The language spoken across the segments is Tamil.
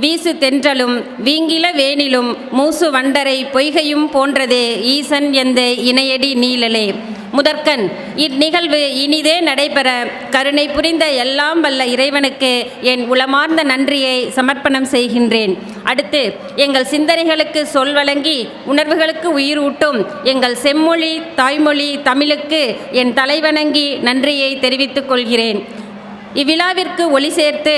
வீசு தென்றலும் வீங்கில வேனிலும் மூசு வண்டரை பொய்கையும் போன்றதே ஈசன் எந்த இணையடி நீழலே. முதற்கண் இந்நிகழ்வு இனிதே நடைபெற கருணை புரிந்த எல்லாம் வல்ல இறைவனுக்கு என் உளமார்ந்த நன்றியை சமர்ப்பணம் செய்கின்றேன். அடுத்து எங்கள் சிந்தனைகளுக்கு சொல் வழங்கி உணர்வுகளுக்கு உயிரூட்டும் எங்கள் செம்மொழி தாய்மொழி தமிழுக்கு என் தலைவணங்கி நன்றியை தெரிவித்துக் கொள்கிறேன். இவ்விழாவிற்கு ஒளி சேர்த்து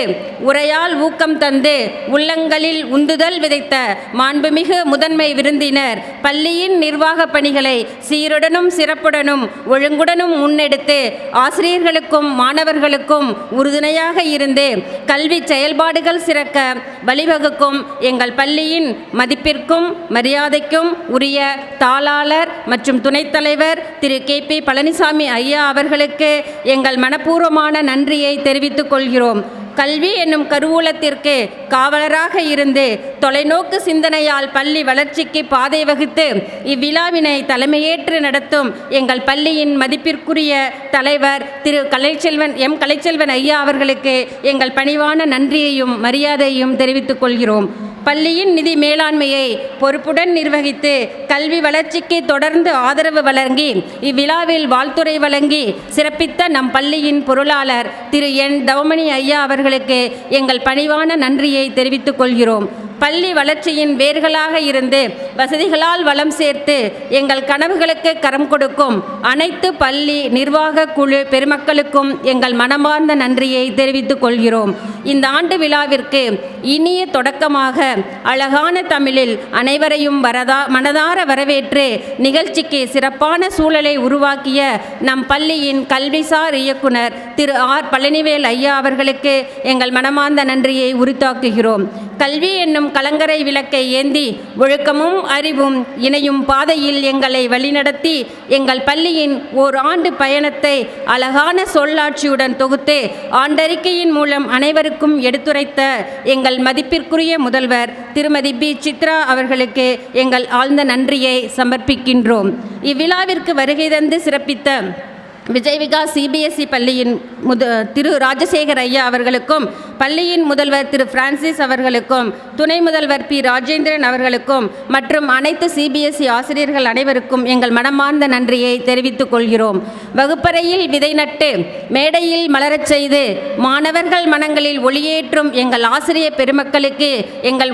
உரையால் ஊக்கம் தந்து உள்ளங்களில் உந்துதல் விதைத்த மாண்புமிகு முதன்மை விருந்தினர் பள்ளியின் நிர்வாக பணிகளை சீருடனும் சிறப்புடனும் ஒழுங்குடனும் முன்னெடுத்து ஆசிரியர்களுக்கும் மாணவர்களுக்கும் உறுதுணையாக இருந்து கல்வி செயல்பாடுகள் சிறக்க வழிவகுக்கும் எங்கள் பள்ளியின் மதிப்பிற்கும் மரியாதைக்கும் உரிய தாளாளர் மற்றும் துணைத் தலைவர் திரு KP பழனிசாமி ஐயா அவர்களுக்கு எங்கள் மனப்பூர்வமான நன்றியை தெரிவித்துக் கொள்கிறோம். கல்வி என்னும் கருவூலத்திற்கு காவலராக இருந்து தொலைநோக்கு சிந்தனையால் பள்ளி வளர்ச்சிக்கு பாதை வகுத்து இவ்விழாவினை தலைமையேற்று நடத்தும் எங்கள் பள்ளியின் மதிப்பிற்குரிய தலைவர் திரு கலைச்செல்வன் ஐயா அவர்களுக்கு எங்கள் பணிவான நன்றியையும் மரியாதையையும் தெரிவித்துக் கொள்கிறோம். பள்ளியின் நிதி மேலாண்மையை பொறுப்புடன் நிர்வகித்து கல்வி வளர்ச்சிக்கு தொடர்ந்து ஆதரவு வழங்கி இவ்விழாவில் வாழ்த்துரை வழங்கி சிறப்பித்த நம் பள்ளியின் பொருளாளர் திரு தவமணி ஐயா அவர்களுக்கு எங்கள் பணிவான நன்றியை தெரிவித்துக் கொள்கிறோம். பள்ளி வளர்ச்சியின் வேர்களாக இருந்து வசதிகளால் வளம் சேர்த்து எங்கள் கனவுகளுக்கு கரம் கொடுக்கும் அனைத்து பள்ளி நிர்வாக குழு பெருமக்களுக்கும் எங்கள் மனமார்ந்த நன்றியை தெரிவித்துக் கொள்கிறோம். இந்த ஆண்டு விழாவிற்கு இனிய தொடக்கமாக அழகான தமிழில் அனைவரையும் மனதார வரவேற்று நிகழ்ச்சிக்கு சிறப்பான சூழலை உருவாக்கிய நம் பள்ளியின் கல்விசார் இயக்குனர் திரு பழனிவேல் ஐயா அவர்களுக்கு எங்கள் மனமார்ந்த நன்றியை உரித்தாக்குகிறோம். கல்வி என்னும் கலங்கரை விளக்கை ஏந்தி ஒழுக்கமும் அறிவும் இணையும் பாதையில் எங்களை வழிநடத்தி எங்கள் பள்ளியின் ஓராண்டு பயணத்தை அழகான சொல்லாட்சியுடன் தொகுத்து ஆண்டறிக்கையின் மூலம் அனைவருக்கும் எடுத்துரைத்த எங்கள் மதிப்பிற்குரிய முதல்வர் திருமதி பி. சித்ரா அவர்களுக்கு எங்கள் ஆழ்ந்த நன்றியை சமர்ப்பிக்கின்றோம். இவ்விழாவிற்கு வருகை தந்து சிறப்பித்த விஜய் விகாஸ் CBSE பள்ளியின் திரு ராஜசேகர் ஐயா அவர்களுக்கும் பள்ளியின் முதல்வர் திரு பிரான்சிஸ் அவர்களுக்கும் துணை முதல்வர் P. ராஜேந்திரன் அவர்களுக்கும் மற்றும் அனைத்து CBSE ஆசிரியர்கள் அனைவருக்கும் எங்கள் மனமார்ந்த நன்றியை தெரிவித்துக் கொள்கிறோம். வகுப்பறையில் விதை நட்டு மேடையில் மலரச் செய்து மாணவர்கள் மனங்களில் ஒளியேற்றும் எங்கள் ஆசிரியர் பெருமக்களுக்கு எங்கள்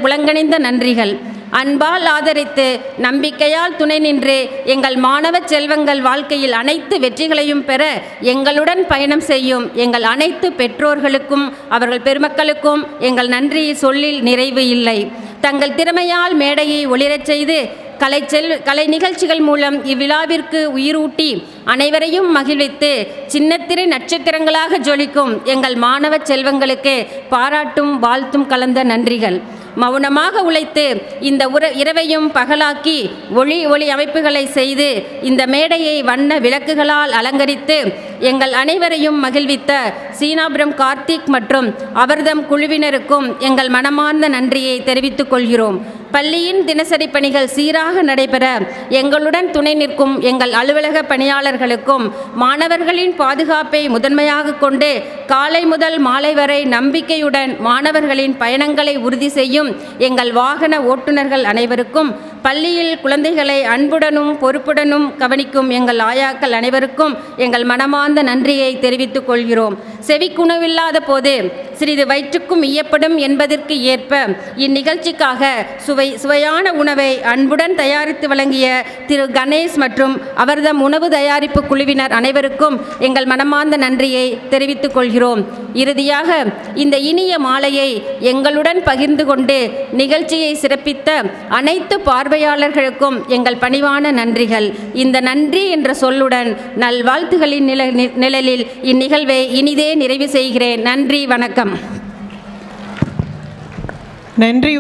உலங்கணிந்த நன்றிகள். அன்பால் ஆதரித்து நம்பிக்கையால் துணை நின்று எங்கள் மாணவ செல்வங்கள் வாழ்க்கையில் அனைத்து வெற்றிகளையும் பெற எங்களுடன் பயணம் செய்யும் எங்கள் அனைத்து பெற்றோர்களுக்கும் அவர்கள் பெருமக்களுக்கும் எங்கள் நன்றி சொல்லில் நிறைவு இல்லை. தங்கள் திறமையால் மேடையை ஒளிரச் செய்து கலை நிகழ்ச்சிகள் மூலம் இவ்விழாவிற்கு உயிரூட்டி அனைவரையும் மகிழ்வித்து சின்னத்திரை நட்சத்திரங்களாக ஜொலிக்கும் எங்கள் மாணவ செல்வங்களுக்கு பாராட்டும் வாழ்த்தும் கலந்த நன்றிகள். மௌனமாக உழைத்து இந்த இரவையும் பகலாக்கி ஒளி அமைப்புகளை செய்து இந்த மேடையை வண்ண விளக்குகளால் அலங்கரித்து எங்கள் அனைவரையும் மகிழ்வித்த சீனாபுரம் கார்த்திக் மற்றும் அவர்தம் குழுவினருக்கும் எங்கள் மனமார்ந்த நன்றியை தெரிவித்துக் கொள்கிறோம். பள்ளியின் தினசரி பணிகள் சீராக நடைபெற எங்களுடன் துணை நிற்கும் எங்கள் அலுவலக பணியாளர்களுக்கும் மாணவர்களின் பாதுகாப்பை முதன்மையாக கொண்டு காலை முதல் மாலை வரை நம்பிக்கையுடன் மாணவர்களின் பயணங்களை உறுதி செய்யும் எங்கள் வாகன ஓட்டுநர்கள் அனைவருக்கும் பள்ளியில் குழந்தைகளை அன்புடனும் பொறுப்புடனும் கவனிக்கும் எங்கள் ஆயாக்கள் அனைவருக்கும் எங்கள் மனமார்ந்த நன்றியை தெரிவித்துக் கொள்கிறோம். செவிக்குணவில்லாத போது சிறிது வயிற்றுக்கும் ஈயப்படும் என்பதற்கு ஏற்ப இந்நிகழ்ச்சிக்காக சுவையான உணவை அன்புடன் தயாரித்து வழங்கிய திரு கணேஷ் மற்றும் அவர்தம் உணவு தயாரிப்பு குழுவினர் அனைவருக்கும் எங்கள் மனமார்ந்த நன்றியை தெரிவித்துக் கொள்கிறோம். இறுதியாக இந்த இனிய மாலையை எங்களுடன் பகிர்ந்து கொண்டு நிகழ்ச்சியை சிறப்பித்த அனைத்து பார்வையாளர்களுக்கும் எங்கள் பணிவான நன்றிகள். இந்த நன்றி என்ற சொல்லுடன் நல்வாழ்த்துகளின் நிழலில் இந்நிகழ்வை இனிதே நிறைவு செய்கிறேன். நன்றி, வணக்கம். நன்றி.